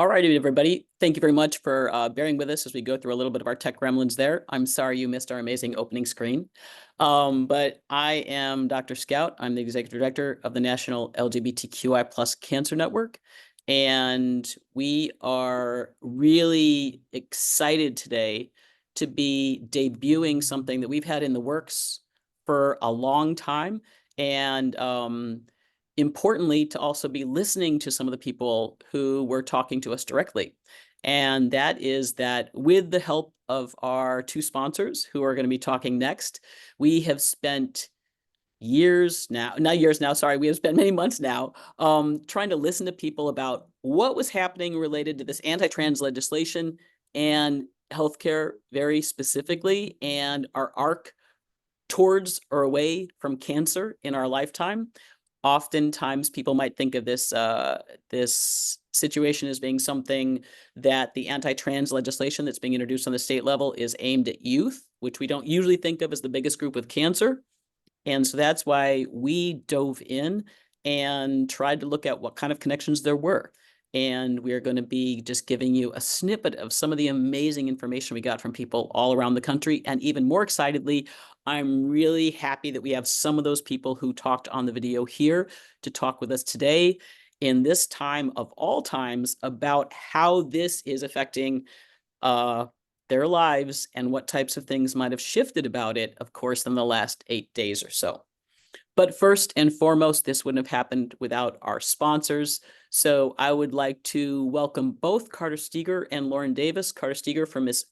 All righty, everybody. Thank you very much for bearing with us as we go through a little bit of our tech gremlins there. I'm sorry you missed our amazing opening screen. But I am Dr. Scout. I'm the Executive Director of the National LGBTQI+ Cancer Network. And we are really excited today to be debuting something that we've had in the works for a long time. And importantly, to also be listening to some of the people who were talking to us directly. And that is that with the help of our two sponsors who are going to be talking next, we have spent years now, not years now, sorry, we have spent many months now trying to listen to people about what was happening related to this anti-trans legislation and healthcare very specifically, and our arc towards or away from cancer in our lifetime. Oftentimes people might think of this this situation as being something that the anti-trans legislation that's being introduced on the state level is aimed at youth, which we don't usually think of as the biggest group with cancer. And so that's why we dove in and tried to look at what kind of connections there were. And we are going to be just giving you a snippet of some of the amazing information we got from people all around the country. And even more excitedly, I'm really happy that we have some of those people who talked on the video here to talk with us today in this time of all times about how this is affecting their lives and what types of things might have shifted about it, of course, in the last 8 days or so. But first and foremost, this wouldn't have happened without our sponsors. So I would like to welcome both Carter Steger and Lauren Davis. Carter Steger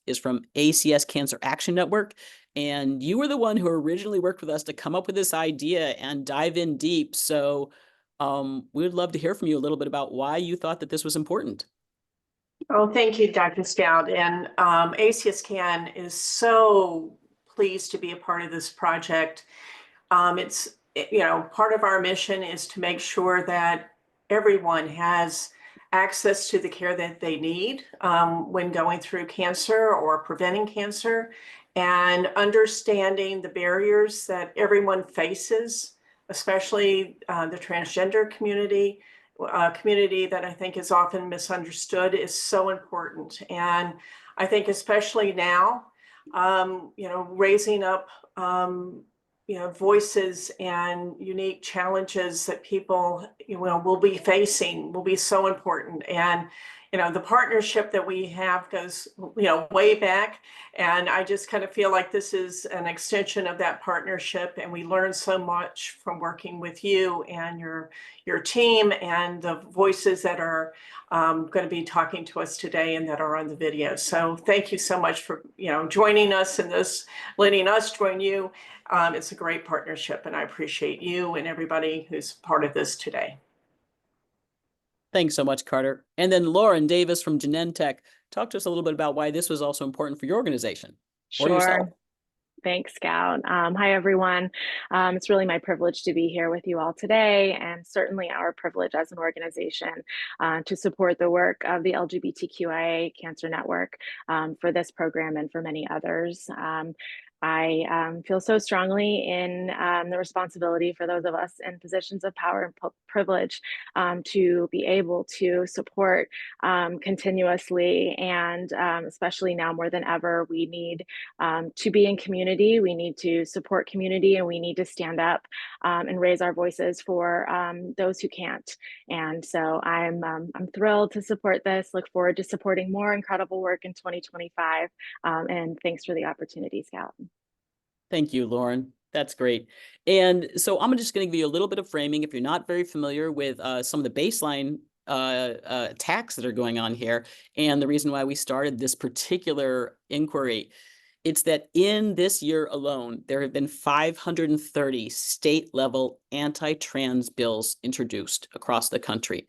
is from ACS Cancer Action Network. And you were the one who originally worked with us to come up with this idea and dive in deep. So we would love to hear from you a little bit about why you thought that this was important. Oh, thank you, Dr. Scout. And ACS Can is so pleased to be a part of this project. It's, part of our mission is to make sure that everyone has access to the care that they need when going through cancer or preventing cancer, and understanding the barriers that everyone faces, especially the transgender community. Community that I think is often misunderstood is so important. And I think especially now, raising up, voices and unique challenges that people, will be facing will be so important. And, the partnership that we have goes, way back. And I just kind of feel like this is an extension of that partnership. And we learn so much from working with you and your team and the voices that are going to be talking to us today and that are on the video. So thank you so much for, joining us in this, letting us join you. It's a great partnership, and I appreciate you and everybody who's part of this today. Thanks so much, Carter. And then Lauren Davis from Genentech, talk to us a little bit about why this was also important for your organization or yourself. Thanks, Scout. Hi, everyone. It's really my privilege to be here with you all today, and certainly our privilege as an organization to support the work of the LGBTQIA Cancer Network for this program and for many others. I feel so strongly in the responsibility for those of us in positions of power and privilege to be able to support continuously, and especially now more than ever, we need to be in community, we need to support community, and we need to stand up and raise our voices for those who can't. And so I'm thrilled to support this, look forward to supporting more incredible work in 2025, and thanks for the opportunity, Scout. Thank you, Lauren. That's great. And so I'm just going to give you a little bit of framing. If you're not very familiar with some of the baseline attacks that are going on here, and the reason why we started this particular inquiry, it's that in this year alone, there have been 530 state-level anti-trans bills introduced across the country.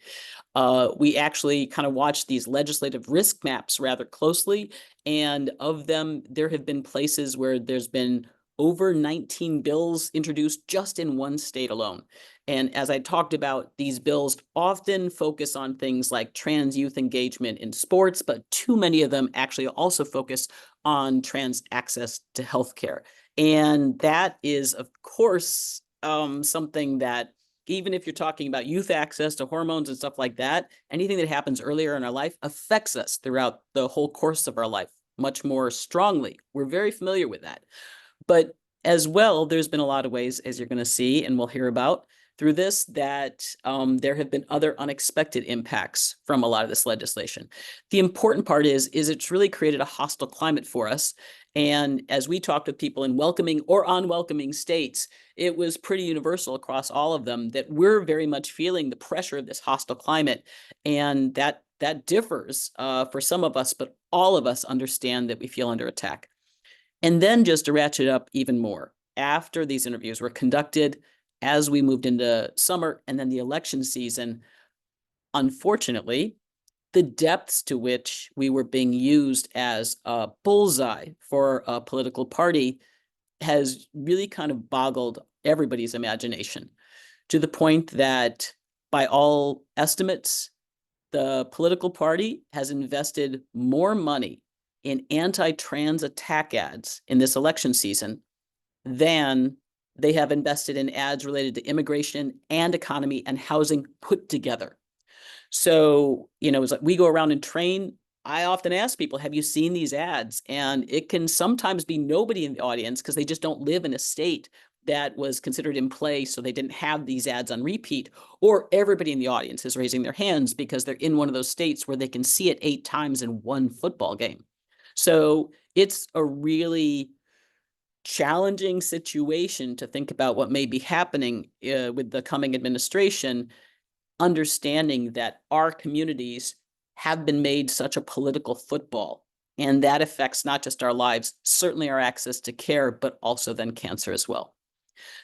We actually kind of watched these legislative risk maps rather closely, and of them, there have been places where there's been over 19 bills introduced just in one state alone. And as I talked about, these bills often focus on things like trans youth engagement in sports, but too many of them actually also focus on trans access to healthcare. And that is, of course, something that even if you're talking about youth access to hormones and stuff like that, anything that happens earlier in our life affects us throughout the whole course of our life much more strongly. We're very familiar with that. But as well, there's been a lot of ways, as you're going to see and we'll hear about through this, that there have been other unexpected impacts from a lot of this legislation. The important part is it's really created a hostile climate for us. And as we talked with people in welcoming or unwelcoming states, it was pretty universal across all of them that we're very much feeling the pressure of this hostile climate. And that differs for some of us, but all of us understand that we feel under attack. And then just to ratchet up even more, after these interviews were conducted, as we moved into summer and then the election season, unfortunately, the depths to which we were being used as a bullseye for a political party has really kind of boggled everybody's imagination, to the point that by all estimates, the political party has invested more money in anti-trans attack ads in this election season than they have invested in ads related to immigration and economy and housing put together. So, it's like we go around and train. I often ask people, have you seen these ads? And it can sometimes be nobody in the audience because they just don't live in a state that was considered in play, so they didn't have these ads on repeat, or everybody in the audience is raising their hands because they're in one of those states where they can see it 8 times in one football game. So it's a really challenging situation to think about what may be happening with the coming administration, understanding that our communities have been made such a political football, and that affects not just our lives, certainly our access to care, but also then cancer as well.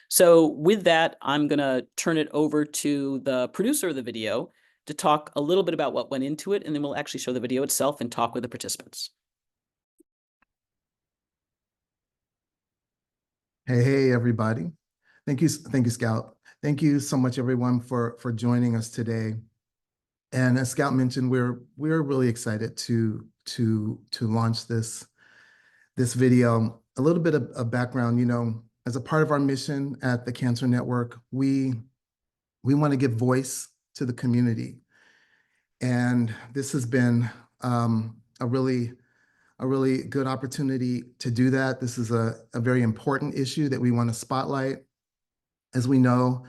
So with that, I'm going to turn it over to the producer of the video to talk a little bit about what went into it, and then we'll actually show the video itself and talk with the participants. Hey, everybody. Thank you, Scout. Thank you so much, everyone, for joining us today. And as Scout mentioned, we're really excited to launch this video. A little bit of background, as a part of our mission at the Cancer Network, we want to give voice to the community. And this has been a really good opportunity to do that. This is a very important issue that we want to spotlight. As we know,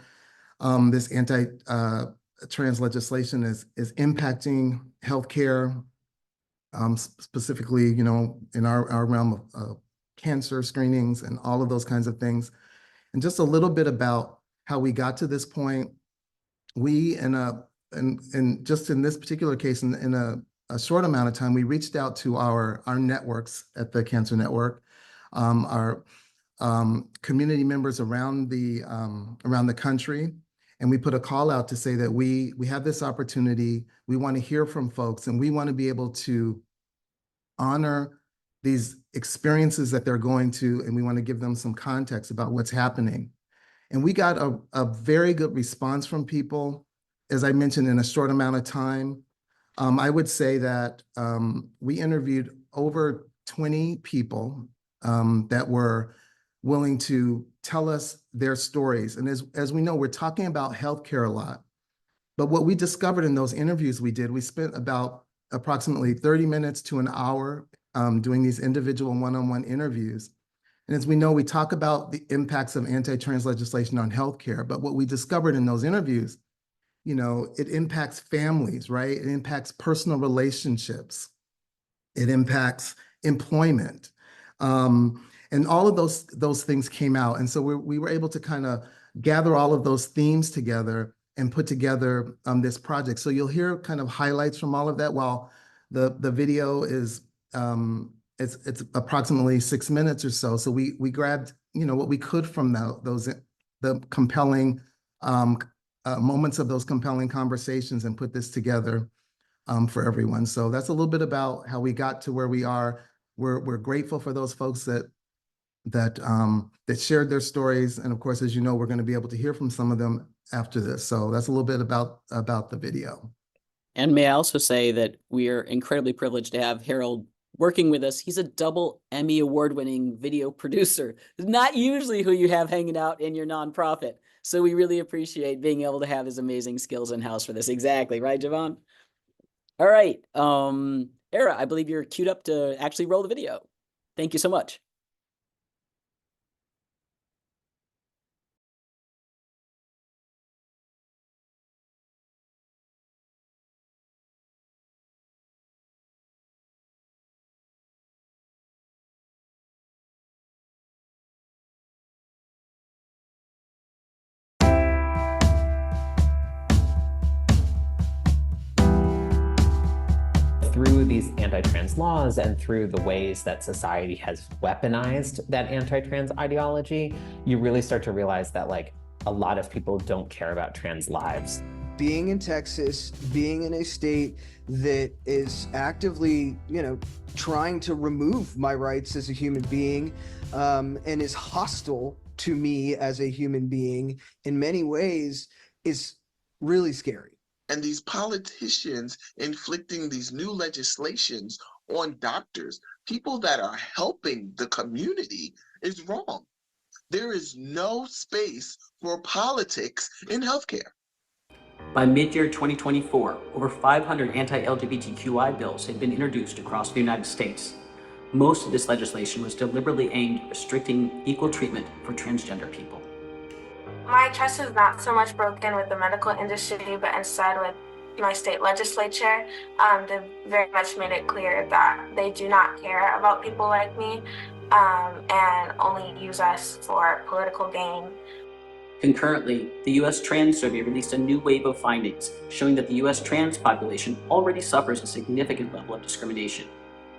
this anti-trans legislation is impacting healthcare, specifically, in our realm of cancer screenings and all of those kinds of things. And just a little bit about how we got to this point. We, and just in this particular case, in a short amount of time, we reached out to our networks at the Cancer Network, our community members around the country, and we put a call out to say that we have this opportunity. We want to hear from folks, and we want to be able to honor these experiences that they're going to, and we want to give them some context about what's happening. And we got a very good response from people, as I mentioned, in a short amount of time. I would say that we interviewed over 20 people that were willing to tell us their stories. And as we know, we're talking about healthcare a lot. But what we discovered in those interviews we spent about approximately 30 minutes to an hour doing these individual one-on-one interviews. And as we know, we talk about the impacts of anti-trans legislation on healthcare. But what we discovered in those interviews, it impacts families, right? It impacts personal relationships. It impacts employment. And all of those things came out. And so we were able to kind of gather all of those themes together and put together this project. So you'll hear kind of highlights from all of that, while the video is, it's approximately 6 minutes or so. So we grabbed, what we could from the compelling moments of those compelling conversations and put this together for everyone. So that's a little bit about how we got to where we are. We're grateful for those folks that shared their stories. And of course, as you know, we're going to be able to hear from some of them after this. So that's a little bit about the video. And may I also say that we are incredibly privileged to have Harold working with us. He's a double Emmy award-winning video producer. Not usually who you have hanging out in your nonprofit. So we really appreciate being able to have his amazing skills in-house for this. Exactly, right, Javon? All right. Era, I believe you're queued up to actually roll the video. Thank you so much. Through these anti-trans laws and through the ways that society has weaponized that anti-trans ideology, you really start to realize that like a lot of people don't care about trans lives. Being in Texas, being in a state that is actively, trying to remove my rights as a human being, and is hostile to me as a human being in many ways, is really scary. And these politicians inflicting these new legislations on doctors, people that are helping the community, is wrong. There is no space for politics in healthcare. By mid-year 2024, over 500 anti-LGBTQI bills had been introduced across the United States. Most of this legislation was deliberately aimed at restricting equal treatment for transgender people. My trust is not so much broken with the medical industry, but instead with my state legislature. They very much made it clear that they do not care about people like me, and only use us for political gain. Concurrently, the U.S. Trans Survey released a new wave of findings showing that the U.S. trans population already suffers a significant level of discrimination,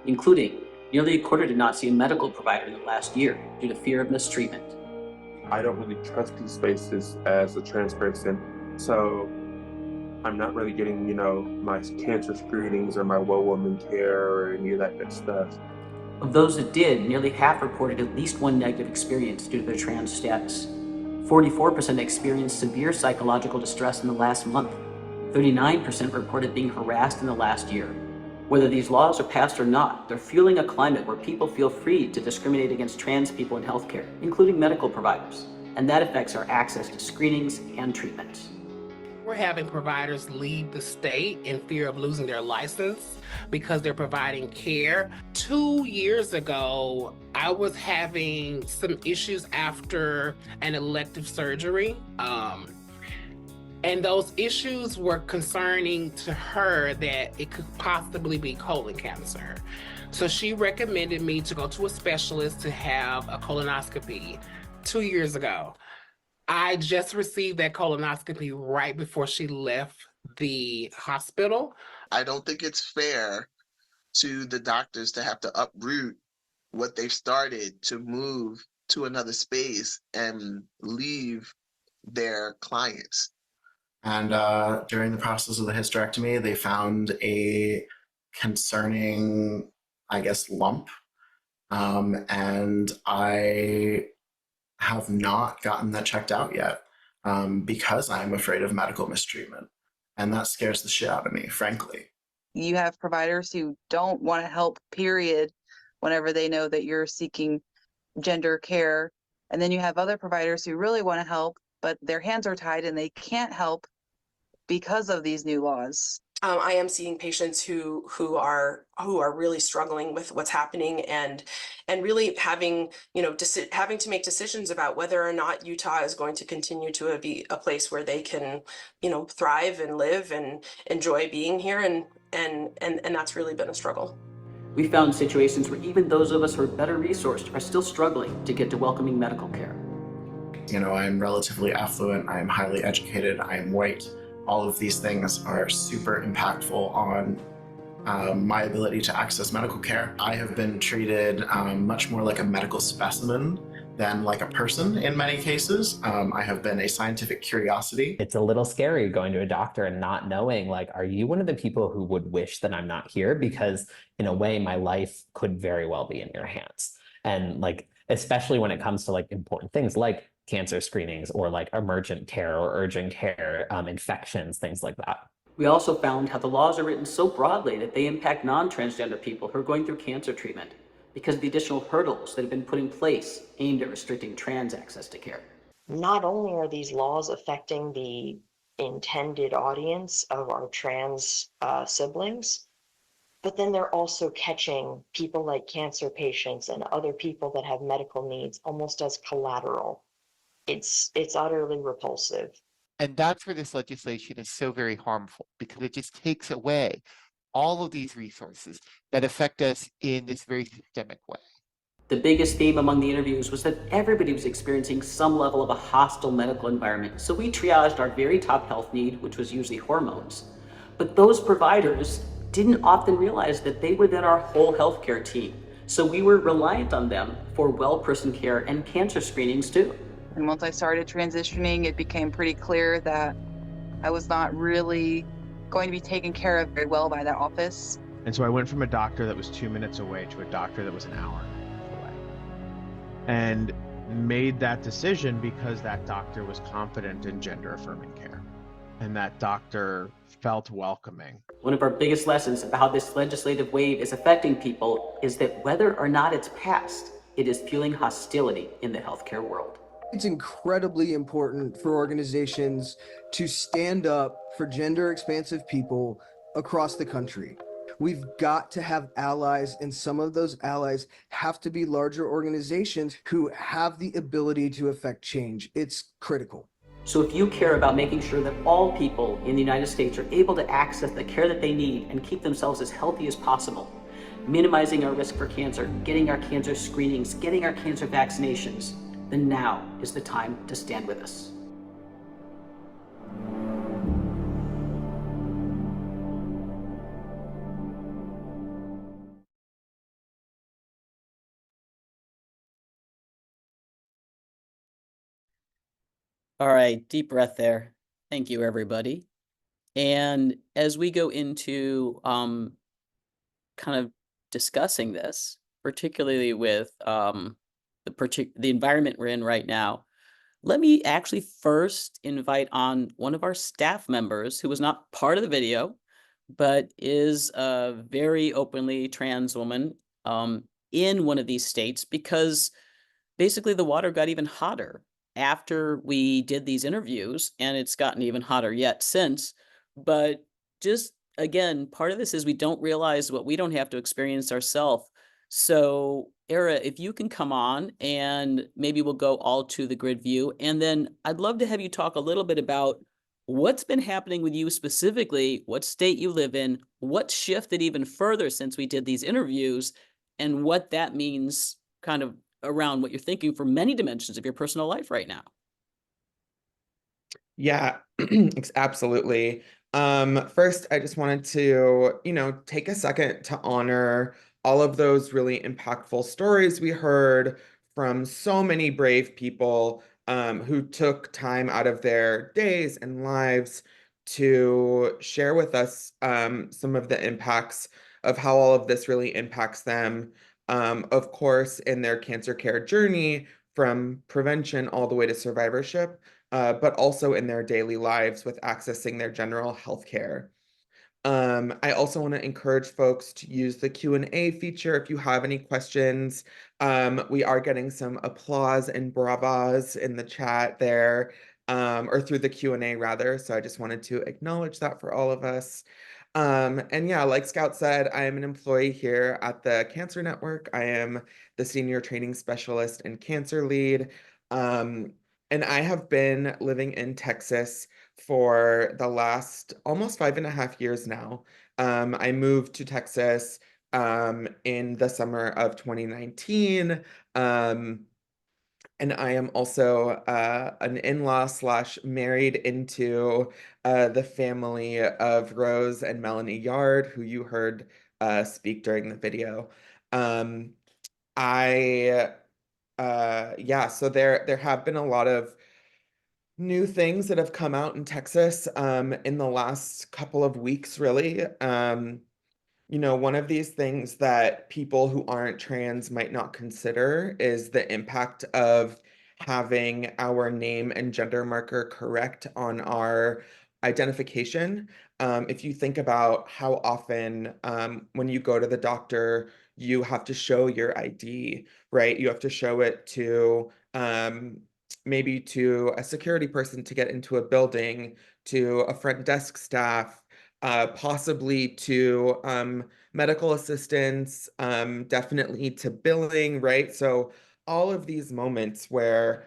including nearly a quarter did not see a medical provider in the last year due to fear of mistreatment. I don't really trust these spaces as a trans person, so I'm not really getting, my cancer screenings or my well woman care or any of that good stuff. Of those that did, nearly half reported at least one negative experience due to their trans status. 44% experienced severe psychological distress in the last month. 39% reported being harassed in the last year. Whether these laws are passed or not, they're fueling a climate where people feel free to discriminate against trans people in healthcare, including medical providers, and that affects our access to screenings and treatments. We're having providers leave the state in fear of losing their license because they're providing care. 2 years ago, I was having some issues after an elective surgery. And those issues were concerning to her that it could possibly be colon cancer. So she recommended me to go to a specialist to have a colonoscopy 2 years ago. I just received that colonoscopy right before she left the hospital. I don't think it's fair to the doctors to have to uproot what they've started to move to another space and leave their clients. And during the process of the hysterectomy, they found a concerning, lump. And I have not gotten that checked out yet because I'm afraid of medical mistreatment. And that scares the shit out of me, frankly. You have providers who don't want to help, period, whenever they know that you're seeking gender care. And then you have other providers who really want to help, but their hands are tied and they can't help because of these new laws. I am seeing patients who are really struggling with what's happening and really having to make decisions about whether or not Utah is going to continue to be a place where they can thrive and live and enjoy being here, and that's really been a struggle. We found situations where even those of us who are better resourced are still struggling to get to welcoming medical care. I'm relatively affluent, I'm highly educated, I'm white. All of these things are super impactful on my ability to access medical care. I have been treated much more like a medical specimen than like a person in many cases. I have been a scientific curiosity. It's a little scary going to a doctor and not knowing, like, are you one of the people who would wish that I'm not here? Because in a way, my life could very well be in your hands. And especially when it comes to important things like cancer screenings or emergent care or urgent care, infections, things like that. We also found how the laws are written so broadly that they impact non-transgender people who are going through cancer treatment because of the additional hurdles that have been put in place aimed at restricting trans access to care. not only are these laws affecting the intended audience of our trans siblings, but then they're also catching people like cancer patients and other people that have medical needs almost as collateral. It's utterly repulsive. And that's where this legislation is so very harmful, because it just takes away all of these resources that affect us in this very systemic way. The biggest theme among the interviews was that everybody was experiencing some level of a hostile medical environment. So we triaged our very top health need, which was usually hormones. But those providers didn't often realize that they were then our whole healthcare team. So we were reliant on them for well-person care and cancer screenings too. And once I started transitioning, it became pretty clear that I was not really going to be taken care of very well by that office. And so I went from a doctor that was 2 minutes away to a doctor that was an hour away. And made that decision because that doctor was confident in gender affirming care. And that doctor felt welcoming. One of our biggest lessons about how this legislative wave is affecting people is that whether or not it's passed, it is fueling hostility in the healthcare world. It's incredibly important for organizations to stand up for gender expansive people across the country. We've got to have allies, and some of those allies have to be larger organizations who have the ability to affect change. It's critical. So if you care about making sure that all people in the United States are able to access the care that they need and keep themselves as healthy as possible, minimizing our risk for cancer, getting our cancer screenings, getting our cancer vaccinations, then now is the time to stand with us. All right, deep breath there. Thank you, everybody. And as we go into kind of discussing this, particularly with the environment we're in right now, let me actually first invite on one of our staff members who was not part of the video, but is a very openly trans woman in one of these states, because basically the water got even hotter after we did these interviews, and it's gotten even hotter yet since. But just again, part of this is we don't realize what we don't have to experience ourselves. So Era, if you can come on, and maybe we'll go all to the grid view, and then I'd love to have you talk a little bit about what's been happening with you specifically, what state you live in, what shifted even further since we did these interviews, and what that means kind of around what you're thinking for many dimensions of your personal life right now. Yeah, absolutely. First, I just wanted to, take a second to honor all of those really impactful stories we heard from so many brave people who took time out of their days and lives to share with us some of the impacts of how all of this really impacts them, of course, in their cancer care journey from prevention all the way to survivorship, but also in their daily lives with accessing their general health care. I also want to encourage folks to use the Q&A feature if you have any questions. We are getting some applause and bravas in the chat there, or through the Q&A rather. So I just wanted to acknowledge that for all of us. And yeah, like Scout said, I am an employee here at the Cancer Network. I am the Senior Training Specialist and Cancer Lead. And I have been living in Texas for the last almost 5.5 years now. I moved to Texas in the summer of 2019. And I am also an in-law / married into the family of Rose and Melanie Yard, who you heard speak during the video. So there have been a lot of new things that have come out in Texas in the last couple of weeks, really. One of these things that people who aren't trans might not consider is the impact of having our name and gender marker correct on our identification. If you think about how often when you go to the doctor, you have to show your ID, right? You have to show it to maybe to a security person to get into a building, to a front desk staff, possibly to medical assistants, definitely to billing, right? So all of these moments where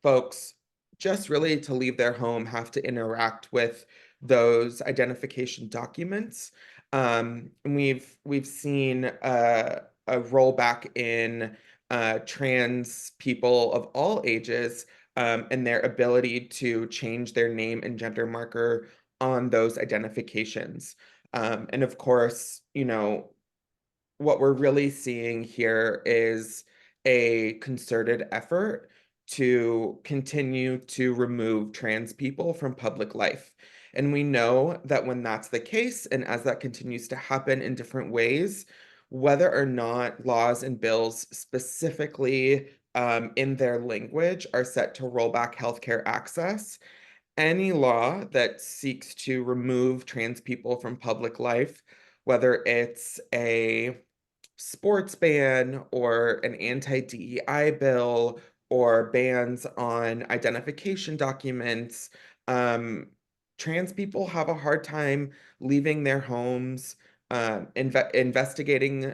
folks just really to leave their home have to interact with those identification documents. And we've seen a rollback in trans people of all ages and their ability to change their name and gender marker on those identifications. And of course, you know, what we're really seeing here is a concerted effort to continue to remove trans people from public life. And we know that when that's the case, and as that continues to happen in different ways, whether or not laws and bills specifically in their language are set to roll back healthcare access, any law that seeks to remove trans people from public life, whether it's a sports ban or an anti-DEI bill or bans on identification documents, trans people have a hard time leaving their homes, investigating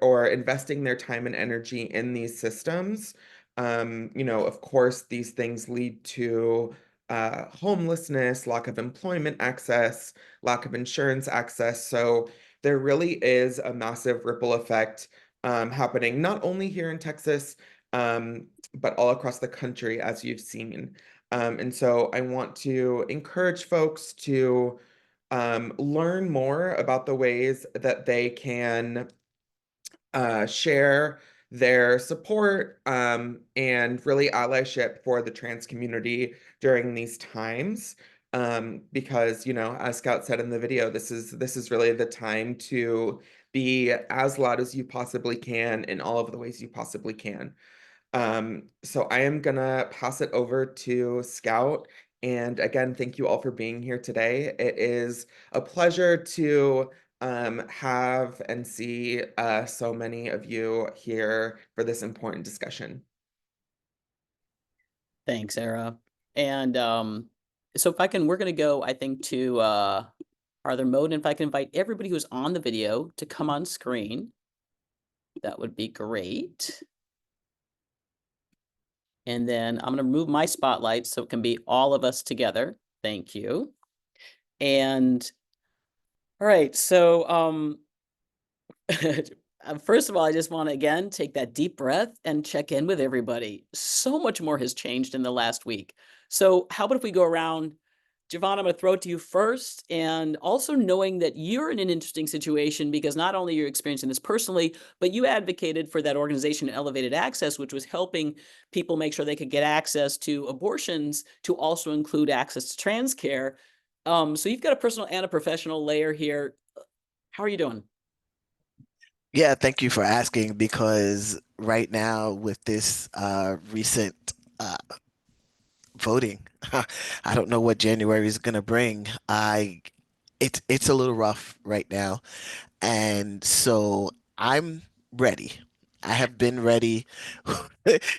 or investing their time and energy in these systems. You know, of course, these things lead to homelessness, lack of employment access, lack of insurance access. So there really is a massive ripple effect happening, not only here in Texas, but all across the country, as you've seen. And so I want to encourage folks to learn more about the ways that they can share their support and really allyship for the trans community during these times. Because, you know, as Scout said in the video, this is really the time to be as loud as you possibly can in all of the ways you possibly can. So I am gonna pass it over to Scout. And again, thank you all for being here today. It is a pleasure to have and see so many of you here for this important discussion. Thanks, Era. And so if I can, we're going to go, I think, to Arthur mode. And if I can invite everybody who's on the video to come on screen, that would be great. And then I'm going to remove my spotlight so it can be all of us together. Thank you. And all right, so first of all, I just want to again take that deep breath and check in with everybody. So much more has changed in the last week. So how about if we go around? Javon, I'm going to throw it to you first. And also knowing that you're in an interesting situation because not only you're experiencing this personally, but you advocated for that organization Elevated Access, which was helping people make sure they could get access to abortions to also include access to trans care. So you've got a personal and a professional layer here. How are you doing? Yeah, thank you for asking, because right now with this recent voting, I don't know what January is going to bring. It's a little rough right now. And so I'm ready. I have been ready.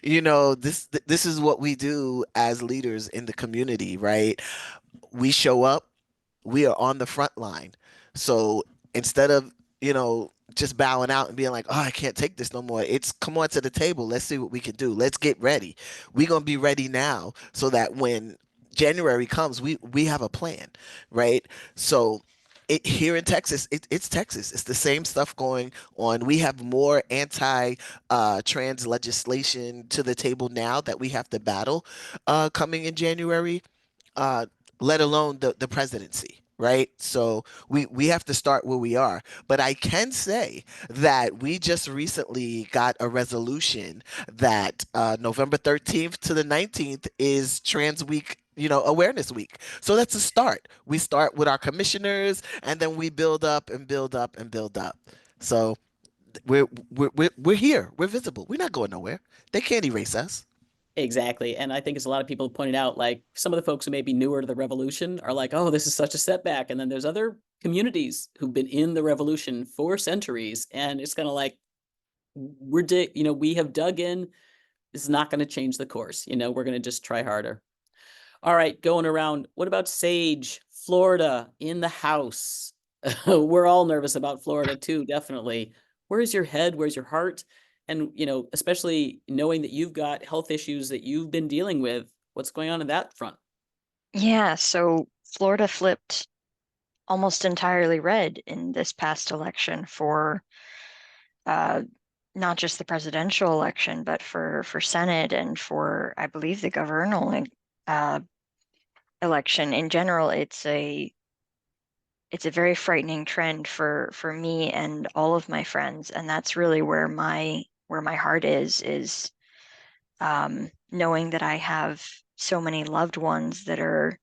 You know, this is what we do as leaders in the community, right? We show up, we are on the front line. So instead of, you know, just bowing out and being like, oh, I can't take this no more. It's come on to the table. Let's see what we can do. Let's get ready. We're going to be ready now so that when January comes, we have a plan, right? So here in Texas, it's Texas. It's the same stuff going on. We have more anti-trans legislation to the table now that we have to battle coming in January, let alone the presidency. Right. So we have to start where we are. But I can say that we just recently got a resolution that November 13th to the 19th is Trans Week, you know, Awareness Week. So that's a start. We start with our commissioners and then we build up and build up and build up. So we're here. We're visible. We're not going nowhere. They can't erase us. Exactly. And I think as a lot of people pointed out, like some of the folks who may be newer to the revolution are like, oh, this is such a setback. And then there's other communities who've been in the revolution for centuries. And it's kind of like, we have dug in, This is not going to change the course. You know, we're going to just try harder. All right, going around. What about Sage, Florida, in the house? We're all nervous about Florida too, definitely. Where's your head? Where's your heart? And, you know, especially knowing that you've got health issues that you've been dealing with, what's going on in that front? Yeah, so Florida flipped almost entirely red in this past election for not just the presidential election, but for Senate and for, I believe, the governor election. In general, it's a very frightening trend for me and all of my friends, and that's really where my heart is knowing that I have so many loved ones that are,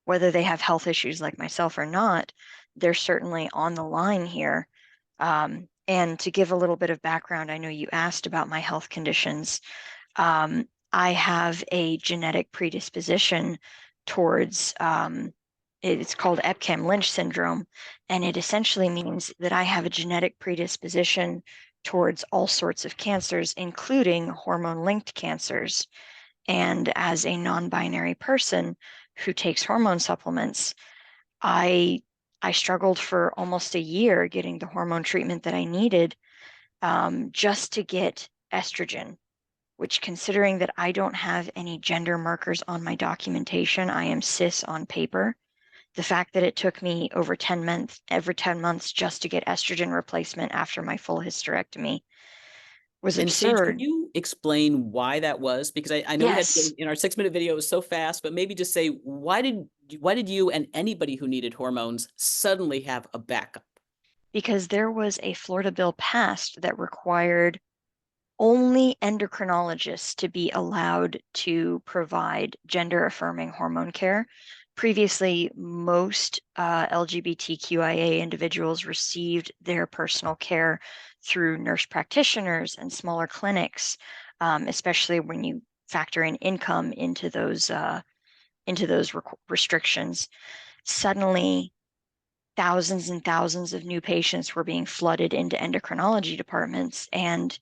whether they have health issues like myself or not, they're certainly on the line here. And to give a little bit of background, I know you asked about my health conditions. I have a genetic predisposition towards, it's called Epstein-Lynch syndrome, and it essentially means that I have a genetic predisposition towards all sorts of cancers, including hormone-linked cancers. And as a non-binary person who takes hormone supplements, I struggled for almost a year getting the hormone treatment that I needed just to get estrogen, which, considering that I don't have any gender markers on my documentation, I am cis on paper. The fact that it took me over 10 months just to get estrogen replacement after my full hysterectomy was And Sage, absurd. can you explain why that was? Because I know we had to Yes. go in our 6-minute video, it was so fast, but maybe just say, why did you and anybody who needed hormones suddenly have a backup? Because there was a Florida bill passed that required only endocrinologists to be allowed to provide gender affirming hormone care. Previously, most LGBTQIA individuals received their personal care through nurse practitioners and smaller clinics, especially when you factor in income into those restrictions. Suddenly, thousands and thousands of new patients were being flooded into endocrinology departments, and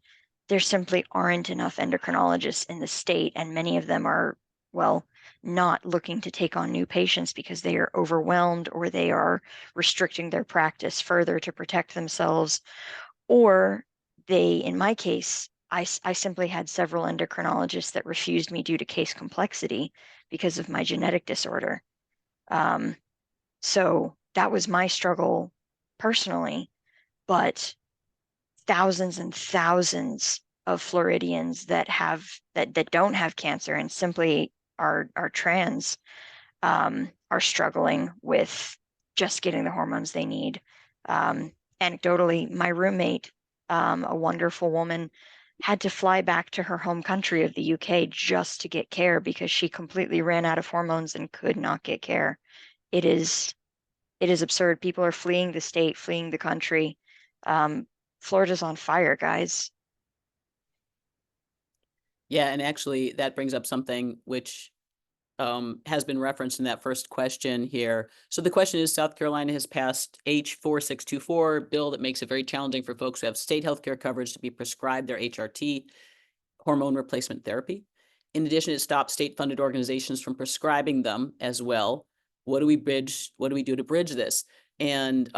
there simply aren't enough endocrinologists in the state, and many of them are, well, not looking to take on new patients because they are overwhelmed, or they are restricting their practice further to protect themselves, or they, in my case, I simply had several endocrinologists that refused me due to case complexity because of my genetic disorder. So that was my struggle personally, but thousands and thousands of Floridians that don't have cancer and simply are trans are struggling with just getting the hormones they need. Anecdotally, my roommate, a wonderful woman, had to fly back to her home country of the UK just to get care because she completely ran out of hormones and could not get care. It is absurd. People are fleeing the state, fleeing the country. Florida's on fire, guys. Yeah, and actually that brings up something which has been referenced in that first question here. So the question is, South Carolina has passed H4624 bill that makes it very challenging for folks who have state healthcare coverage to be prescribed their HRT, hormone replacement therapy. In addition, it stops state-funded organizations from prescribing them as well. What do we do to bridge this? And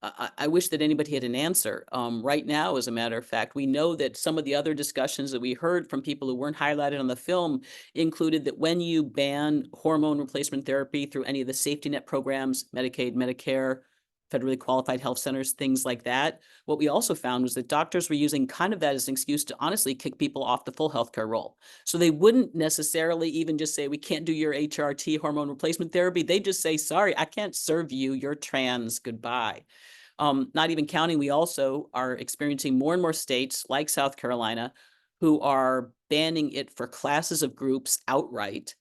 I wish that anybody had an answer. Right now, as a matter of fact, we know that some of the other discussions that we heard from people who weren't highlighted on the film included that when you ban hormone replacement therapy through any of the safety net programs, Medicaid, Medicare, federally qualified health centers, things like that, what we also found was that doctors were using kind of that as an excuse to honestly kick people off the full healthcare roll. So they wouldn't necessarily even just say, we can't do your HRT hormone replacement therapy. They just say, sorry, I can't serve you. You're trans. Goodbye. Not even counting, we also are experiencing more and more states like South Carolina who are banning it for classes of groups outright.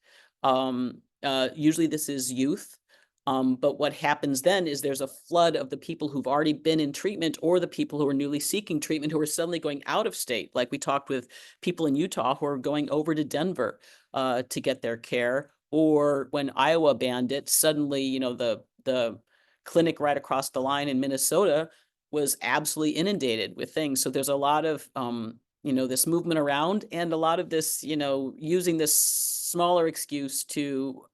Usually this is youth. But what happens then is there's a flood of the people who've already been in treatment or the people who are newly seeking treatment who are suddenly going out of state. Like we talked with people in Utah who are going over to Denver to get their care. Or when Iowa banned it, suddenly, you know, the clinic right across the line in Minnesota was absolutely inundated with things. So there's a lot of this movement around and a lot of this, using this smaller excuse to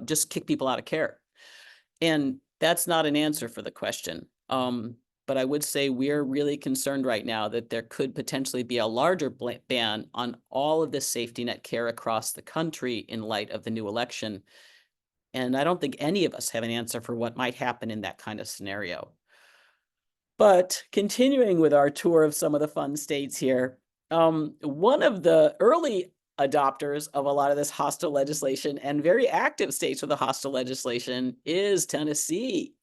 just kick people out of care. And that's not an answer for the question. But I would say we're really concerned right now that there could potentially be a larger ban on all of this safety net care across the country in light of the new election. And I don't think any of us have an answer for what might happen in that kind of scenario. But continuing with our tour of some of the fun states here, one of the early adopters of a lot of this hostile legislation and very active states with the hostile legislation is Tennessee.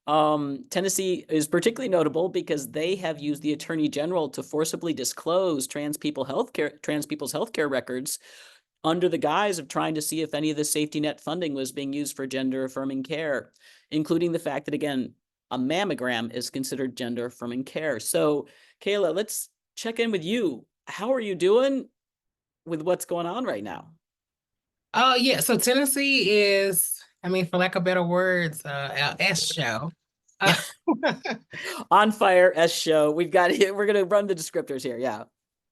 Tennessee is particularly notable because they have used the Attorney General to forcibly disclose trans people's healthcare records under the guise of trying to see if any of the safety net funding was being used for gender affirming care, including the fact that, again, a mammogram is considered gender affirming care. So, Kayla, let's check in with you. How are you doing with what's going on right now? Oh, yeah. So Tennessee is, I mean, for lack of better words, our S show. On fire S show. We're going to run the descriptors here. Yeah.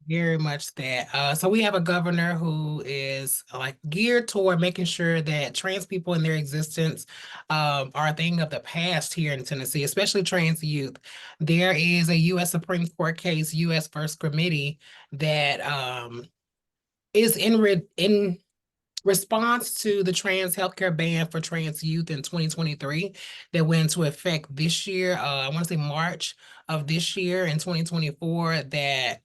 Very much that. So we have a governor who is like geared toward making sure that trans people in their existence are a thing of the past here in Tennessee, especially trans youth. There is a U.S. Supreme Court case, U.S. First Committee, that is in response to the trans healthcare ban for trans youth in 2023 that went into effect this year. I want to say March of this year in 2024, that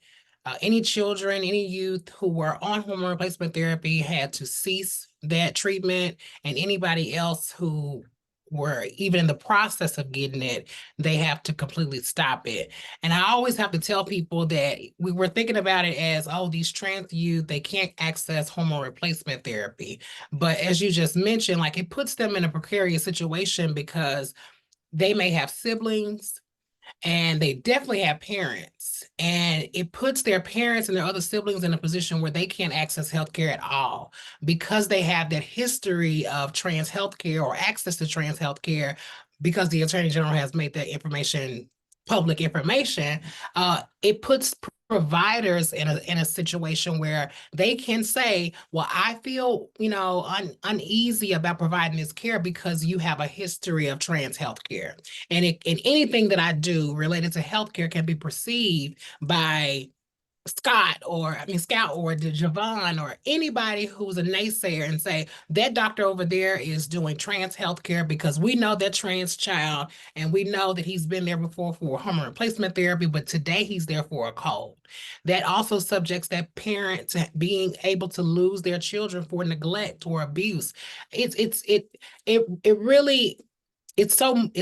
any children, any youth who were on hormone replacement therapy had to cease that treatment, and anybody else who were even in the process of getting it, they have to completely stop it. And I always have to tell people that we were thinking about it as, oh, these trans youth, they can't access hormone replacement therapy. But as you just mentioned, like, it puts them in a precarious situation because they may have siblings, and they definitely have parents, and it puts their parents and their other siblings in a position where they can't access healthcare at all because they have that history of trans healthcare or access to trans healthcare, because the Attorney General has made that information public information. It puts providers in a situation where they can say, well, I feel, uneasy about providing this care because you have a history of trans healthcare. And anything that I do related to healthcare can be perceived by Scout or Javon or anybody who's a naysayer and say that doctor over there is doing trans healthcare because we know that trans child and we know that he's been there before for hormone replacement therapy, but today he's there for a cold. That also subjects that parent to being able to lose their children for neglect or abuse. It's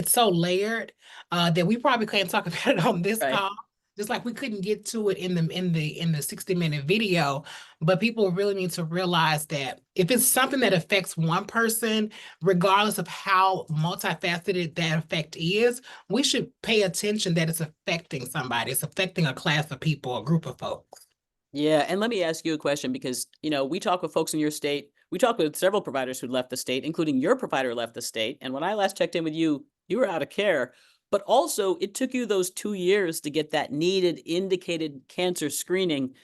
so layered that we probably can't talk about it on this call. Just like we couldn't get to it in the 60-minute video, but people really need to realize that if it's something that affects one person, regardless of how multifaceted that effect is, we should pay attention that it's affecting somebody. It's affecting a class of people, a group of folks. Yeah, and let me ask you a question because, we talk with folks in your state. We talked with several providers who left the state, including your provider left the state. And when I last checked in with you, you were out of care. But also, it took you those 2 years to get that needed indicated cancer screening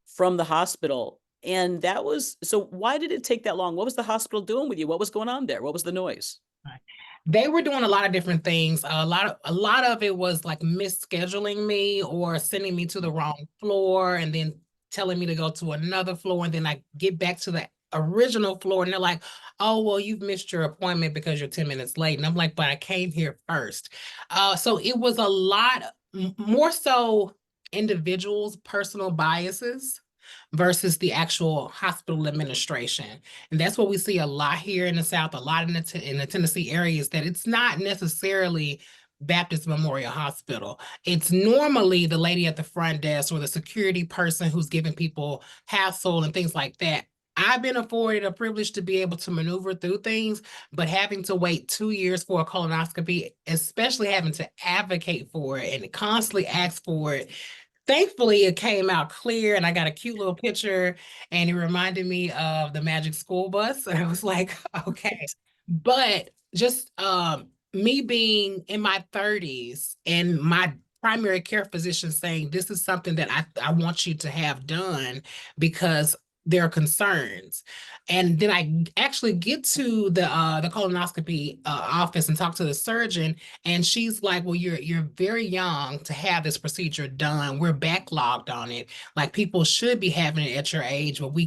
from the hospital. And so why did it take that long? What was the hospital doing with you? What was going on there? What was the noise? They were doing a lot of different things. A lot of it was like misscheduling me or sending me to the wrong floor and then telling me to go to another floor. And then I get back to the original floor and they're like, oh, well, you've missed your appointment because you're 10 minutes late. And I'm like, but I came here first. So it was a lot more so individuals' personal biases versus the actual hospital administration. And that's what we see a lot here in the South, a lot in the Tennessee area, is that it's not necessarily Baptist Memorial Hospital. It's normally the lady at the front desk or the security person who's giving people hassle and things like that. I've been afforded a privilege to be able to maneuver through things, but having to wait 2 years for a colonoscopy, especially having to advocate for it and constantly ask for it. Thankfully, it came out clear and I got a cute little picture and it reminded me of the Magic School Bus. And I was like, okay. But just me being in my 30s and my primary care physicians saying this is something that I want you to have done because there are concerns. And then I actually get to the colonoscopy office and talk to the surgeon, and she's like, well, you're very young to have this procedure done. We're backlogged on it. Like, people should be having it at your age, but we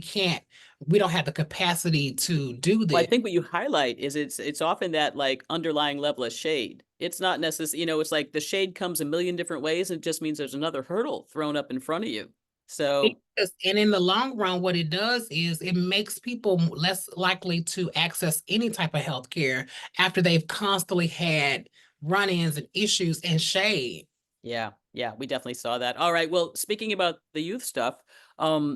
don't have the capacity to do this. Well, I think what you highlight is it's often that like underlying level of shade. It's not necessarily, it's like the shade comes a million different ways, and it just means there's another hurdle thrown up in front of you. So, and in the long run, what it does is it makes people less likely to access any type of health care after they've constantly had run-ins and issues and shade. yeah, we definitely saw that. All right. Well, speaking about the youth stuff,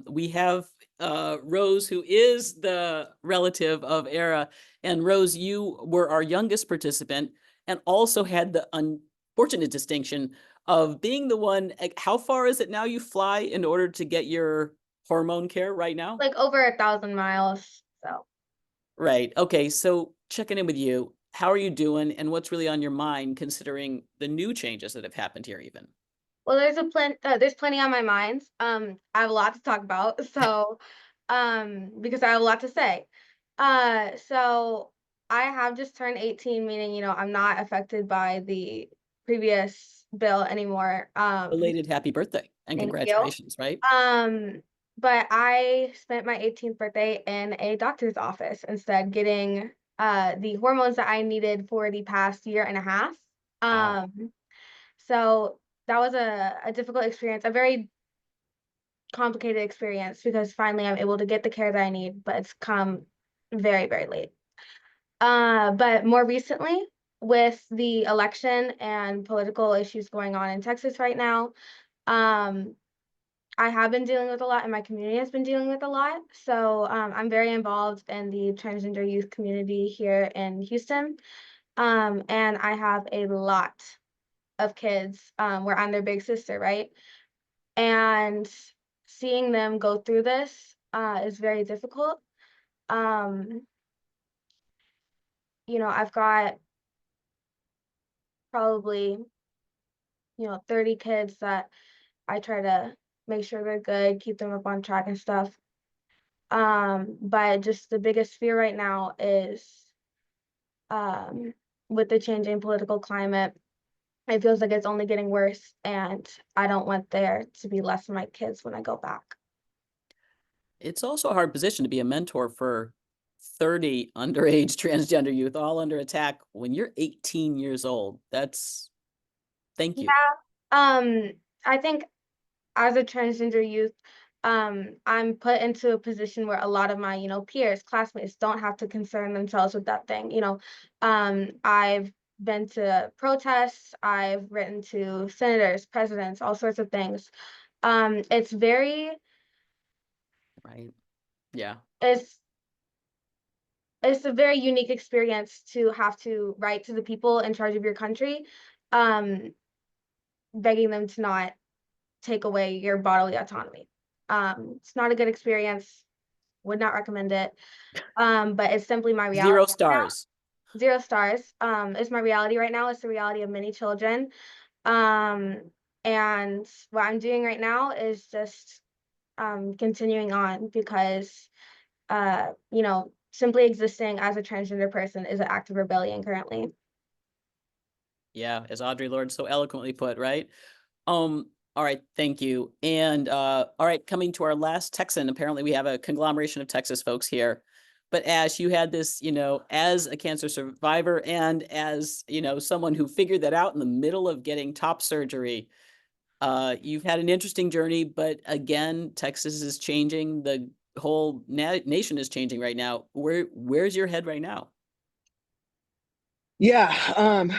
we have Rose, who is the relative of Era. And Rose, you were our youngest participant and also had the unfortunate distinction of being the one. How far is it now you fly in order to get your hormone care right now? Like over 1,000 miles. So. Right. Okay. So checking in with you, how are you doing, and what's really on your mind considering the new changes that have happened here even? Well, there's plenty on my mind. I have a lot to talk about. So, because I have a lot to say. So I have just turned 18, meaning, I'm not affected by the previous bill anymore. Belated happy birthday and Thank you. congratulations, right? But I spent my 18th birthday in a doctor's office instead, getting the hormones that I needed for the past year and a half. Wow. So that was a difficult experience, a very complicated experience, because finally I'm able to get the care that I need, but it's come very, very late. But more recently, with the election and political issues going on in Texas right now, I have been dealing with a lot, and my community has been dealing with a lot. So I'm very involved in the transgender youth community here in Houston. And I have a lot of kids where I'm their big sister, right? And seeing them go through this is very difficult. I've got probably 30 kids that I try to make sure they're good, keep them up on track and stuff. But just the biggest fear right now is with the changing political climate, it feels like it's only getting worse, and I don't want there to be less of my kids when I go back. It's also a hard position to be a mentor for 30 underage transgender youth, all under attack when you're 18 years old. Thank you. Yeah. I think as a transgender youth, I'm put into a position where a lot of my, peers, classmates don't have to concern themselves with that thing. I've been to protests, I've written to senators, presidents, all sorts of things. It's very, right. Yeah. It's a very unique experience to have to write to the people in charge of your country, begging them to not take away your bodily autonomy. It's not a good experience. Would not recommend it. But it's simply my reality. 0 stars. 0 stars. It's my reality right now. It's the reality of many children. And what I'm doing right now is just continuing on, because simply existing as a transgender person is an act of rebellion currently. Yeah, as Audre Lorde so eloquently put, right? All right, thank you. And all right, coming to our last Texan, apparently we have a conglomeration of Texas folks here. But Ash, you had this, as a cancer survivor and as, someone who figured that out in the middle of getting top surgery. You've had an interesting journey, but again, Texas is changing. The whole nation is changing right now. Where's your head right now? Yeah,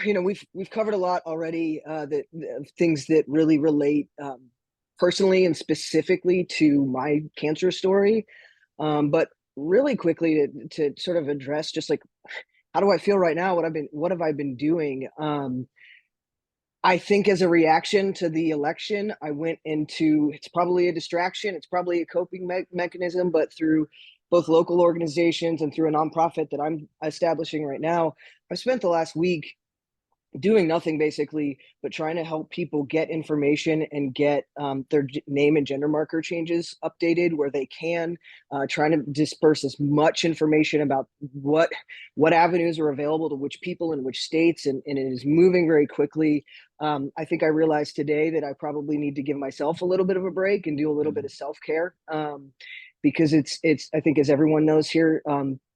we've covered a lot already, things that really relate personally and specifically to my cancer story. But really quickly to sort of address just like, how do I feel right now? What have I been doing? I think as a reaction to the election, I went into, it's probably a distraction, it's probably a coping mechanism, but through both local organizations and through a nonprofit that I'm establishing right now, I've spent the last week doing nothing basically, but trying to help people get information and get their name and gender marker changes updated where they can, trying to disperse as much information about what avenues are available to which people in which states, and it is moving very quickly. I think I realized today that I probably need to give myself a little bit of a break and do a little bit of self-care. Because it's I think, as everyone knows here,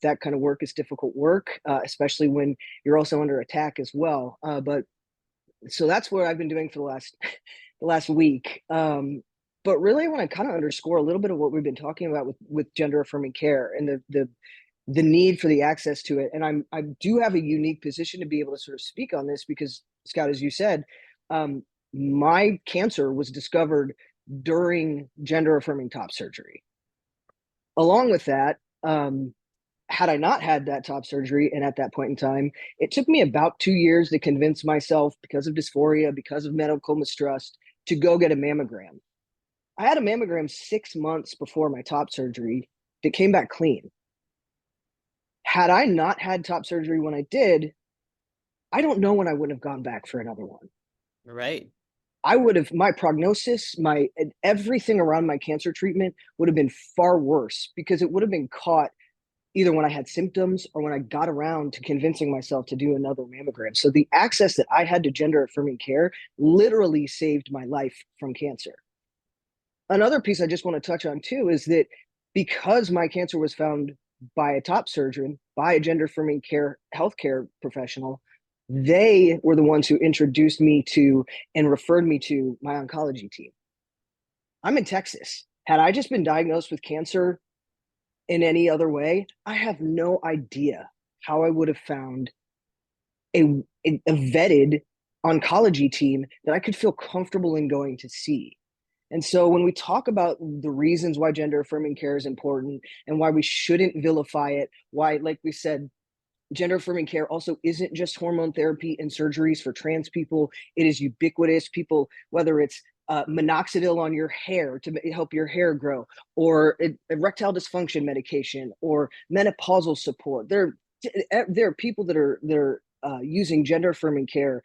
that kind of work is difficult work, especially when you're also under attack as well. But so that's what I've been doing for the last week. But really, I want to kind of underscore a little bit of what we've been talking about with gender affirming care and the need for the access to it. And I do have a unique position to be able to sort of speak on this because, Scott, as you said, my cancer was discovered during gender affirming top surgery. Along with that, had I not had that top surgery, and at that point in time, it took me about 2 years to convince myself, because of dysphoria, because of medical mistrust, to go get a mammogram. I had a mammogram 6 months before my top surgery that came back clean. Had I not had top surgery when I did, I don't know when I would have gone back for another one. Right. I would have, my prognosis, everything around my cancer treatment would have been far worse because it would have been caught either when I had symptoms or when I got around to convincing myself to do another mammogram. So the access that I had to gender affirming care literally saved my life from cancer. Another piece I just want to touch on too is that because my cancer was found by a top surgeon, by a gender affirming care healthcare professional, they were the ones who introduced me to and referred me to my oncology team. I'm in Texas. Had I just been diagnosed with cancer in any other way, I have no idea how I would have found a vetted oncology team that I could feel comfortable in going to see. And so when we talk about the reasons why gender affirming care is important and why we shouldn't vilify it, why, like we said, gender affirming care also isn't just hormone therapy and surgeries for trans people. It is ubiquitous. People, whether it's minoxidil on your hair to help your hair grow, or erectile dysfunction medication, or menopausal support. There are people that are using gender affirming care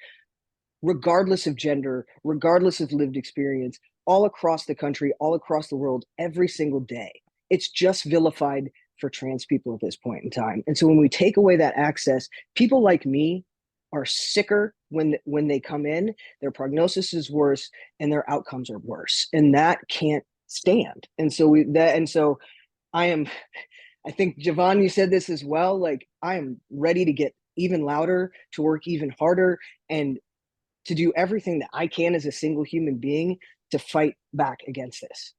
regardless of gender, regardless of lived experience, all across the country, all across the world, every single day. It's just vilified for trans people at this point in time. And so when we take away that access, people like me are sicker when they come in, their prognosis is worse and their outcomes are worse. And that can't stand. And so I think Javon, you said this as well, like I am ready to get even louder, to work even harder, and to do everything that I can as a single human being to fight back against this.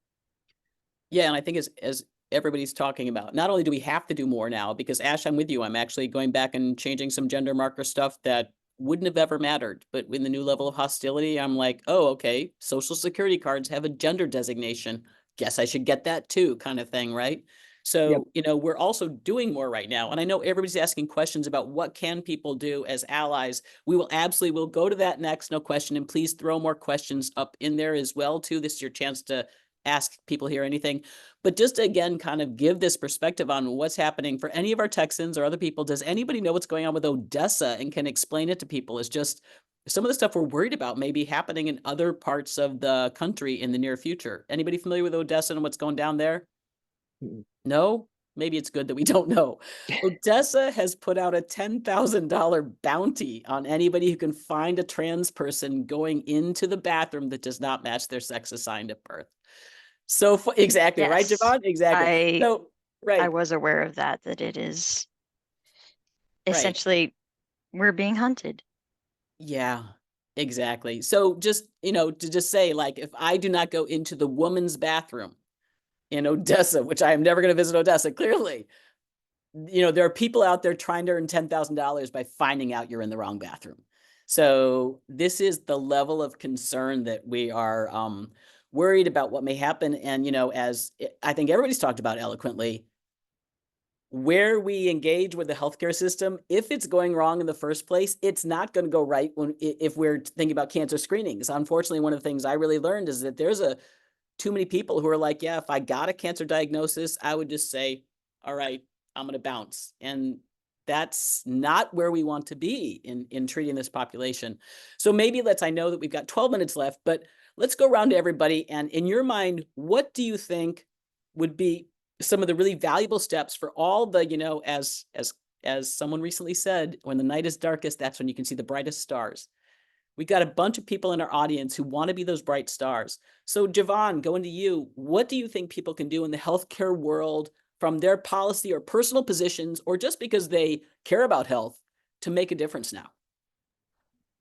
Yeah, and I think as everybody's talking about, not only do we have to do more now, because Ash, I'm with you. I'm actually going back and changing some gender marker stuff that wouldn't have ever mattered. But in the new level of hostility, I'm like, oh, okay, Social Security cards have a gender designation. Guess I should get that too, kind of thing, right? So, we're also doing more right now. And I know everybody's asking questions about what can people do as allies. We will absolutely, we'll go to that next, no question. And please throw more questions up in there as well, too. This is your chance to ask people here anything. But just to, again, kind of give this perspective on what's happening for any of our Texans or other people. Does anybody know what's going on with Odessa and can explain it to people? It's just some of the stuff we're worried about may be happening in other parts of the country in the near future. Anybody familiar with Odessa and what's going down there? No? Maybe it's good that we don't know. Odessa has put out a $10,000 bounty on anybody who can find a trans person going into the bathroom that does not match their sex assigned at birth. So exactly, right, Javon? Exactly. I was aware of that it is essentially we're being hunted. Yeah, exactly. So just, to just say, like, if I do not go into the woman's bathroom in Odessa, which I am never going to visit Odessa, clearly, there are people out there trying to earn $10,000 by finding out you're in the wrong bathroom. So this is the level of concern that we are worried about what may happen. And, as I think everybody's talked about eloquently, where we engage with the healthcare system, if it's going wrong in the first place, it's not going to go right if we're thinking about cancer screenings. Unfortunately, one of the things I really learned is that there's too many people who are like, yeah, if I got a cancer diagnosis, I would just say, all right, I'm going to bounce. And that's not where we want to be in treating this population. So maybe I know that we've got 12 minutes left, but let's go around to everybody. And in your mind, what do you think would be some of the really valuable steps for all the, as someone recently said, when the night is darkest, that's when you can see the brightest stars. We got a bunch of people in our audience who want to be those bright stars. So Javon, going to you, what do you think people can do in the healthcare world from their policy or personal positions, or just because they care about health, to make a difference now?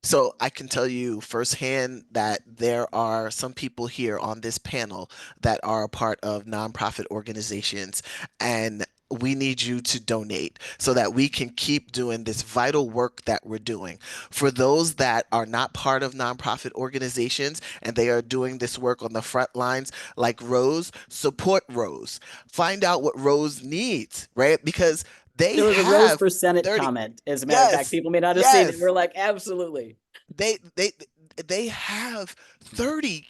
So I can tell you firsthand that there are some people here on this panel that are a part of nonprofit organizations, and we need you to donate so that we can keep doing this vital work that we're doing. For those that are not part of nonprofit organizations and they are doing this work on the front lines, like Rose, support Rose. Find out what Rose needs, right? Because there was a Rose for Senate comment. As a matter of fact, people may not have seen it. We're like, absolutely. They have 30.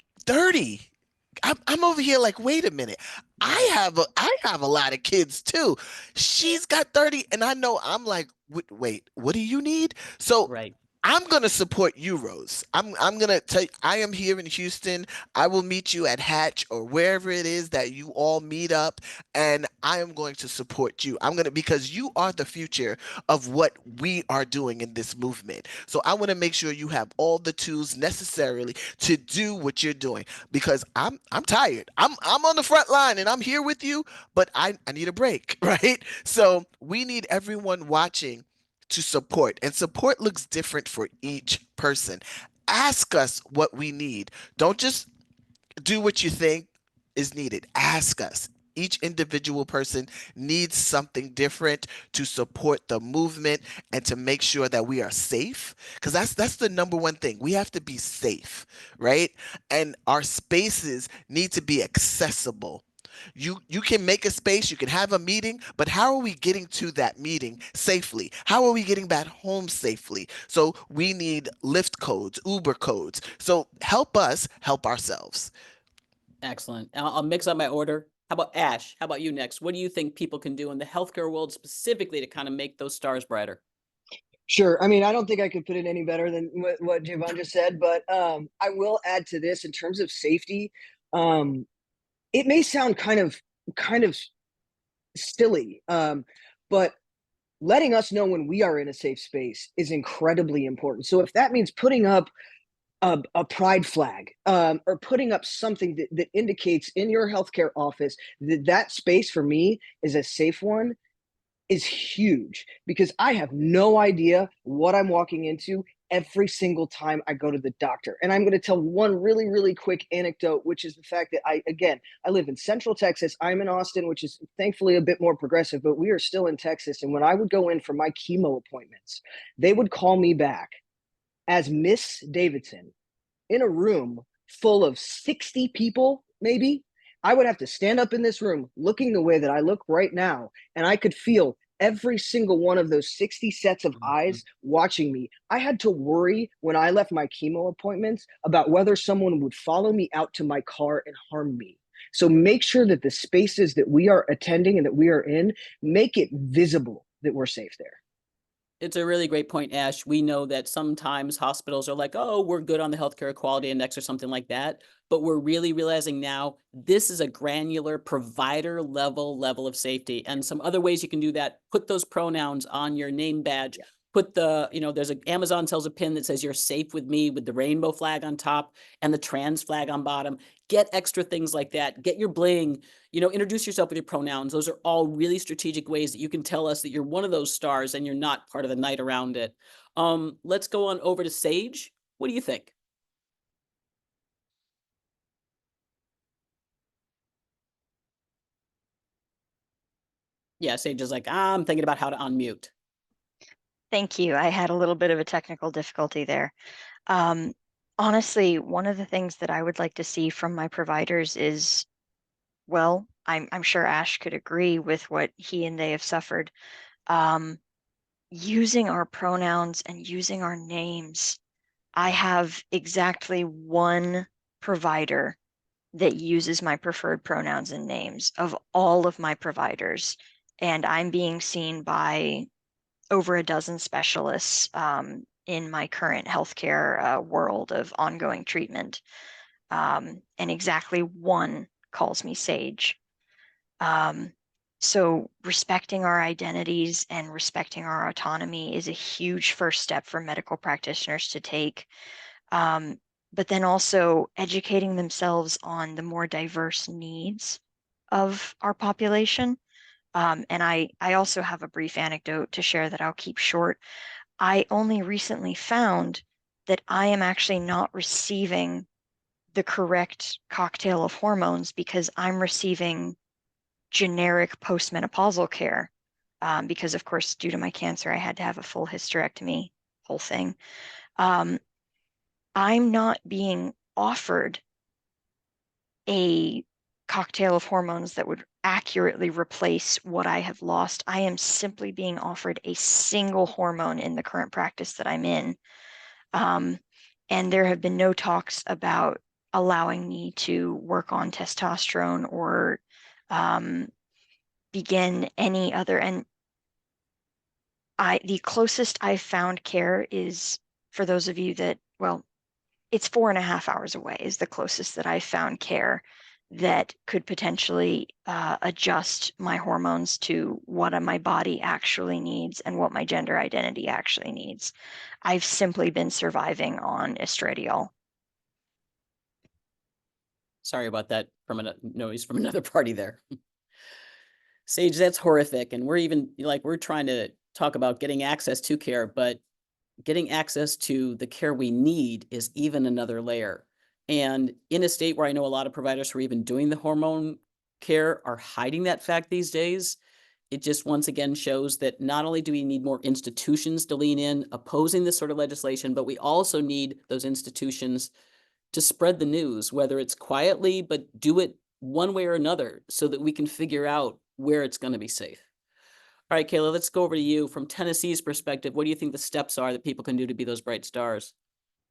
I'm over here like, wait a minute. I have a lot of kids too. She's got 30, and I know I'm like, wait, what do you need? So right. I'm going to support you, Rose. I'm going to tell you, I am here in Houston. I will meet you at Hatch or wherever it is that you all meet up, and I am going to support you. Because you are the future of what we are doing in this movement. So I want to make sure you have all the tools necessarily to do what you're doing, because I'm tired. I'm on the front line and I'm here with you, but I need a break, right? So we need everyone watching to support, and support looks different for each person. Ask us what we need. Don't just do what you think is needed. Ask us. Each individual person needs something different to support the movement and to make sure that we are safe, because that's the number one thing. We have to be safe, right? And our spaces need to be accessible. You can make a space, you can have a meeting, but how are we getting to that meeting safely? How are we getting back home safely? So we need Lyft codes, Uber codes. So help us help ourselves. Excellent. I'll mix up my order. How about Ash? How about you next? What do you think people can do in the healthcare world specifically to kind of make those stars brighter? Sure. I mean, I don't think I could put it any better than what Javon just said, but I will add to this in terms of safety. It may sound kind of silly, but letting us know when we are in a safe space is incredibly important. So if that means putting up a pride flag, or putting up something that indicates in your healthcare office that space for me is a safe one, is huge, because I have no idea what I'm walking into every single time I go to the doctor. And I'm going to tell one really, really quick anecdote, which is the fact that I live in Central Texas. I'm in Austin, which is thankfully a bit more progressive, but we are still in Texas. And when I would go in for my chemo appointments, they would call me back as Miss Davidson in a room full of 60 people, maybe. I would have to stand up in this room looking the way that I look right now, and I could feel every single one of those 60 sets of eyes watching me. I had to worry when I left my chemo appointments about whether someone would follow me out to my car and harm me. So make sure that the spaces that we are attending and that we are in, make it visible that we're safe there. It's a really great point, Ash. We know that sometimes hospitals are like, oh, we're good on the healthcare quality index or something like that. But we're really realizing now this is a granular provider level of safety. And some other ways you can do that, put those pronouns on your name badge. Yeah. Put the, there's Amazon sells a pin that says you're safe with me with the rainbow flag on top and the trans flag on bottom. Get extra things like that. Get your bling, introduce yourself with your pronouns. Those are all really strategic ways that you can tell us that you're one of those stars and you're not part of the night around it. Let's go on over to Sage. What do you think? Yeah, Sage is like, I'm thinking about how to unmute. Thank you. I had a little bit of a technical difficulty there. Honestly, one of the things that I would like to see from my providers is, well, I'm sure Ash could agree with what he and they have suffered. Using our pronouns and using our names. I have exactly one provider that uses my preferred pronouns and names of all of my providers. And I'm being seen by over a dozen specialists in my current healthcare world of ongoing treatment. And exactly one calls me Sage. So respecting our identities and respecting our autonomy is a huge first step for medical practitioners to take. But then also educating themselves on the more diverse needs of our population. And I also have a brief anecdote to share that I'll keep short. I only recently found that I am actually not receiving the correct cocktail of hormones because I'm receiving generic postmenopausal care. Because of course, due to my cancer, I had to have a full hysterectomy, whole thing. I'm not being offered a cocktail of hormones that would accurately replace what I have lost. I am simply being offered a single hormone in the current practice that I'm in. And there have been no talks about allowing me to work on testosterone or begin any other. And the closest I've found care is, for those of you that, well, it's 4.5 hours away is the closest that I've found care that could potentially adjust my hormones to what my body actually needs and what my gender identity actually needs. I've simply been surviving on estradiol. Sorry about that from a noise from another party there. Sage, that's horrific. And we're trying to talk about getting access to care, but getting access to the care we need is even another layer. And in a state where I know a lot of providers who are even doing the hormone care are hiding that fact these days, it just once again shows that not only do we need more institutions to lean in opposing this sort of legislation, but we also need those institutions to spread the news, whether it's quietly, but do it one way or another so that we can figure out where it's going to be safe. All right, Kayla, let's go over to you. From Tennessee's perspective, what do you think the steps are that people can do to be those bright stars?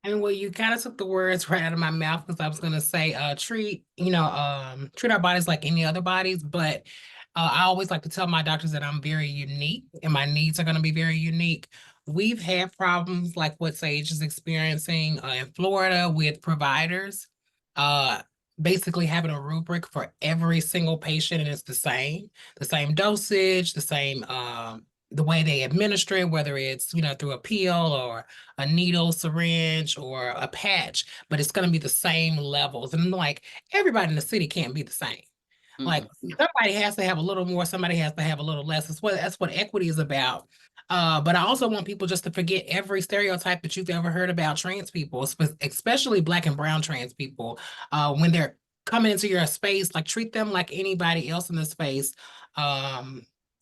And well, you kind of took the words right out of my mouth because I was going to say, treat our bodies like any other bodies. But I always like to tell my doctors that I'm very unique and my needs are going to be very unique. We've had problems like what Sage is experiencing in Florida with providers, basically having a rubric for every single patient, and it's the same dosage, the same the way they administer it, whether it's, through a pill or a needle, syringe, or a patch, but it's going to be the same levels. And like, everybody in the city can't be the same. Like, somebody has to have a little more, somebody has to have a little less. That's what equity is about. But I also want people just to forget every stereotype that you've ever heard about trans people, especially Black and brown trans people. When they're coming into your space, like, treat them like anybody else in the space.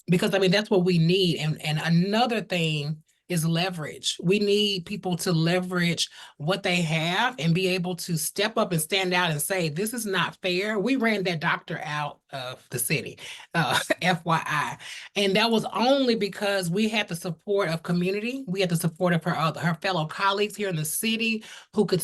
Because I mean, that's what we need. And another thing is leverage. We need people to leverage what they have and be able to step up and stand out and say, this is not fair. We ran that doctor out of the city, FYI. And that was only because we had the support of community. We had the support of her fellow colleagues here in the city who could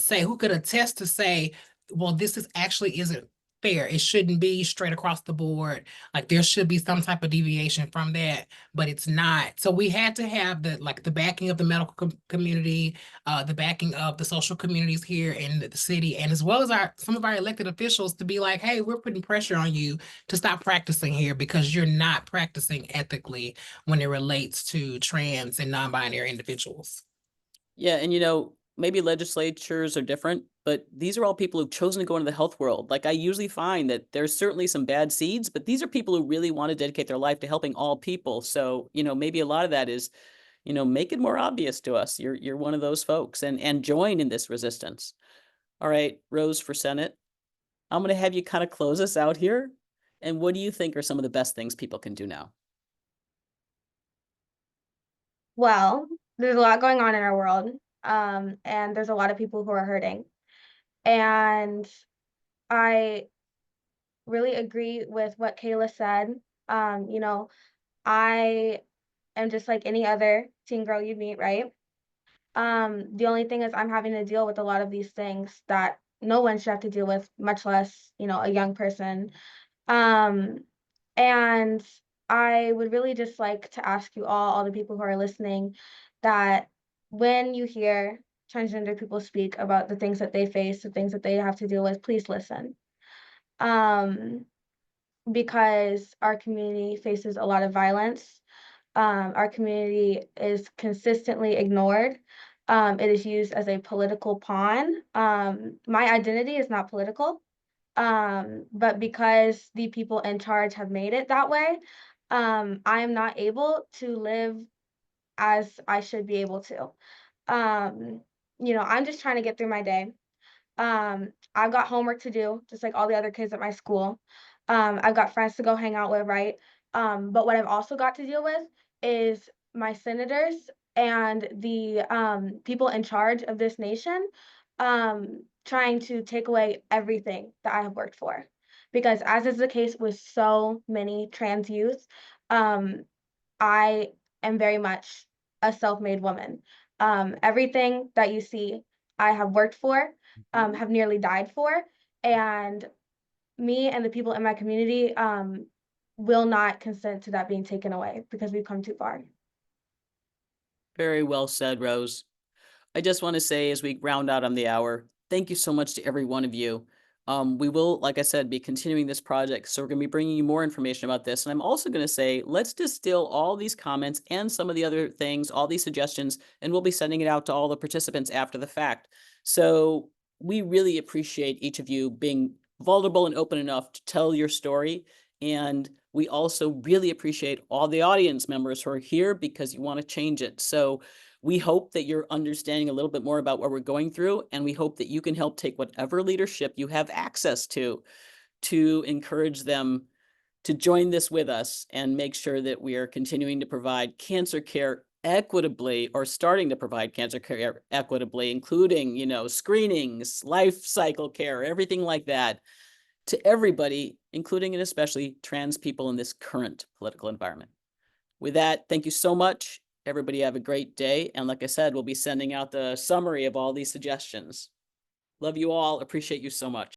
attest to say, well, this isn't fair. It shouldn't be straight across the board. Like, there should be some type of deviation from that, but it's not. So we had to have the backing of the medical community, the backing of the social communities here in the city, and as well as some of our elected officials to be like, hey, we're putting pressure on you to stop practicing here because you're not practicing ethically when it relates to trans and non-binary individuals. Yeah, and maybe legislatures are different, but these are all people who've chosen to go into the health world. Like, I usually find that there's certainly some bad seeds, but these are people who really want to dedicate their life to helping all people. So, maybe a lot of that is, make it more obvious to us. You're one of those folks and join in this resistance. All right, Rose for Senate. I'm going to have you kind of close us out here. And what do you think are some of the best things people can do now? Well, there's a lot going on in our world. And there's a lot of people who are hurting. And I really agree with what Kayla said. I am just like any other teen girl you meet, right? The only thing is I'm having to deal with a lot of these things that no one should have to deal with, much less, a young person. And I would really just like to ask you all the people who are listening, that when you hear transgender people speak about the things that they face, the things that they have to deal with, please listen. Because our community faces a lot of violence. Our community is consistently ignored. It is used as a political pawn. My identity is not political, but because the people in charge have made it that way, I am not able to live as I should be able to. I'm just trying to get through my day. I've got homework to do, just like all the other kids at my school. I've got friends to go hang out with, right? But what I've also got to deal with is my senators and the people in charge of this nation trying to take away everything that I have worked for. Because as is the case with so many trans youth, I am very much a self-made woman. Everything that you see, I have worked for, have nearly died for, and me and the people in my community will not consent to that being taken away because we've come too far. Very well said, Rose. I just want to say, as we round out on the hour, thank you so much to every one of you. We will, like I said, be continuing this project, so we're going to be bringing you more information about this. And I'm also going to say, let's distill all these comments and some of the other things, all these suggestions, and we'll be sending it out to all the participants after the fact. So we really appreciate each of you being vulnerable and open enough to tell your story. And we also really appreciate all the audience members who are here because you want to change it. So we hope that you're understanding a little bit more about what we're going through, and we hope that you can help take whatever leadership you have access to encourage them to join this with us and make sure that we are continuing to provide cancer care equitably, or starting to provide cancer care equitably, including, screenings, life cycle care, everything like that, to everybody, including and especially trans people in this current political environment. With that, thank you so much. Everybody have a great day. And like I said, we'll be sending out the summary of all these suggestions. Love you all. Appreciate you so much.